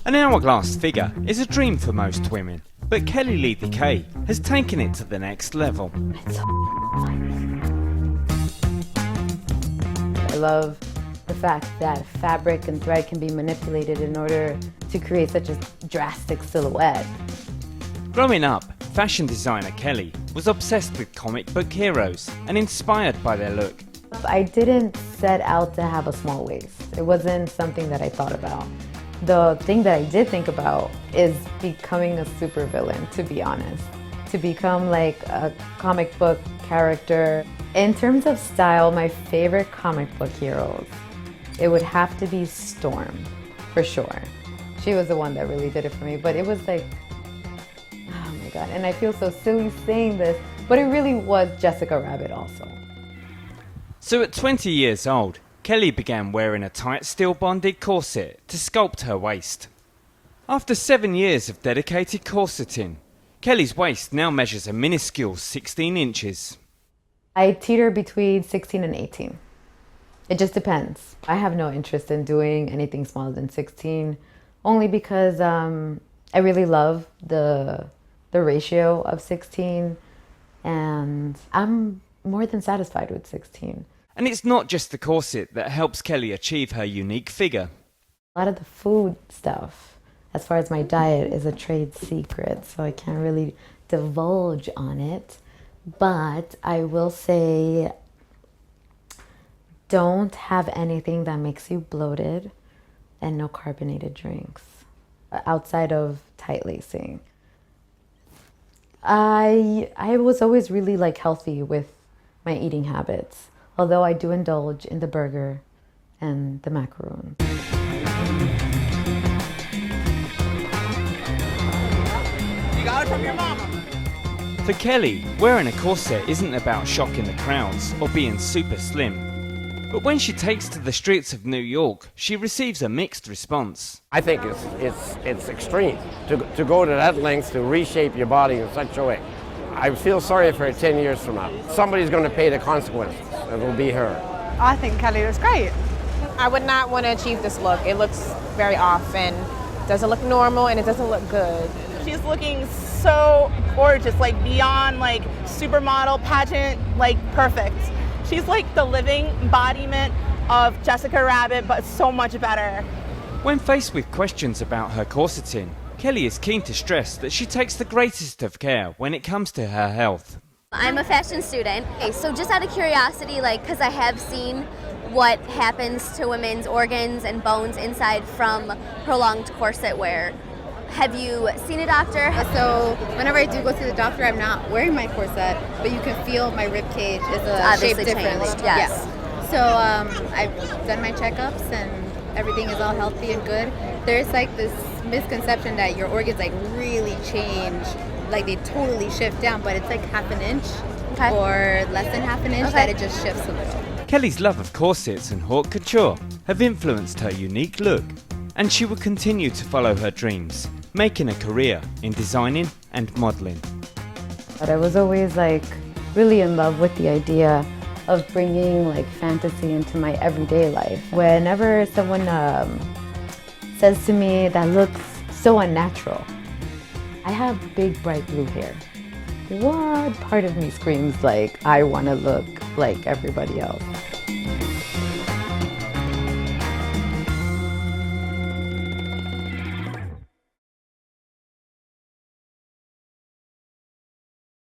An hourglass figure is a dream for most women, but Kelly Lee Dekay has taken it to the next level. I love the fact that fabric and thread can be manipulated in order to create such a drastic silhouette. Growing up, fashion designer Kelly was obsessed with comic book heroes and inspired by their look. I didn't set out to have a small waist. It wasn't something that I thought about. The thing that I did think about is becoming a supervillain, to be honest. To become like a comic book character. In terms of style, my favorite comic book heroes, it would have to be Storm, for sure. She was the one that really did it for me, but it was like, oh my God, and I feel so silly saying this, but it really was Jessica Rabbit also. So at 20 years old, Kelly began wearing a tight steel-bonded corset to sculpt her waist. After 7 years of dedicated corseting, Kelly's waist now measures a minuscule 16 inches. I teeter between 16 and 18. It just depends. I have no interest in doing anything smaller than 16, only because I really love the ratio of 16, and I'm more than satisfied with 16. And it's not just the corset that helps Kelly achieve her unique figure. A lot of the food stuff, as far as my diet, is a trade secret, so I can't really divulge on it. But I will say, don't have anything that makes you bloated, and no carbonated drinks, outside of tight lacing. I was always really like healthy with my eating habits, although I do indulge in the burger and the macaroon. You got it from your mama. For Kelly, wearing a corset isn't about shocking the crowds or being super slim. But when she takes to the streets of New York, she receives a mixed response. I think it's extreme to go to that length to reshape your body in such a way. I feel sorry for her 10 years from now. Somebody's going to pay the consequences. It will be her. I think Kelly looks great. I would not want to achieve this look. It looks very off and doesn't look normal, and it doesn't look good. She's looking so gorgeous, like beyond like supermodel, pageant, like perfect. She's like the living embodiment of Jessica Rabbit, but so much better. When faced with questions about her corseting, Kelly is keen to stress that she takes the greatest of care when it comes to her health. I'm a fashion student. Okay, so just out of curiosity, because I have seen what happens to women's organs and bones inside from prolonged corset wear. Have you seen a doctor? So whenever I do go to the doctor, I'm not wearing my corset, but you can feel my rib cage is shaped differently. Changed, yes. Yeah. So I've done my checkups and everything is all healthy and good. There's like this misconception that your organs like really change, like they totally shift down, but it's like half an inch or less than half an inch that it just shifts a little. Kelly's love of corsets and haute couture have influenced her unique look, and she will continue to follow her dreams, making a career in designing and modeling. But I was always like really in love with the idea of bringing like fantasy into my everyday life. Whenever someone says to me that looks so unnatural, I have big bright blue hair. What part of me screams like I want to look like everybody else?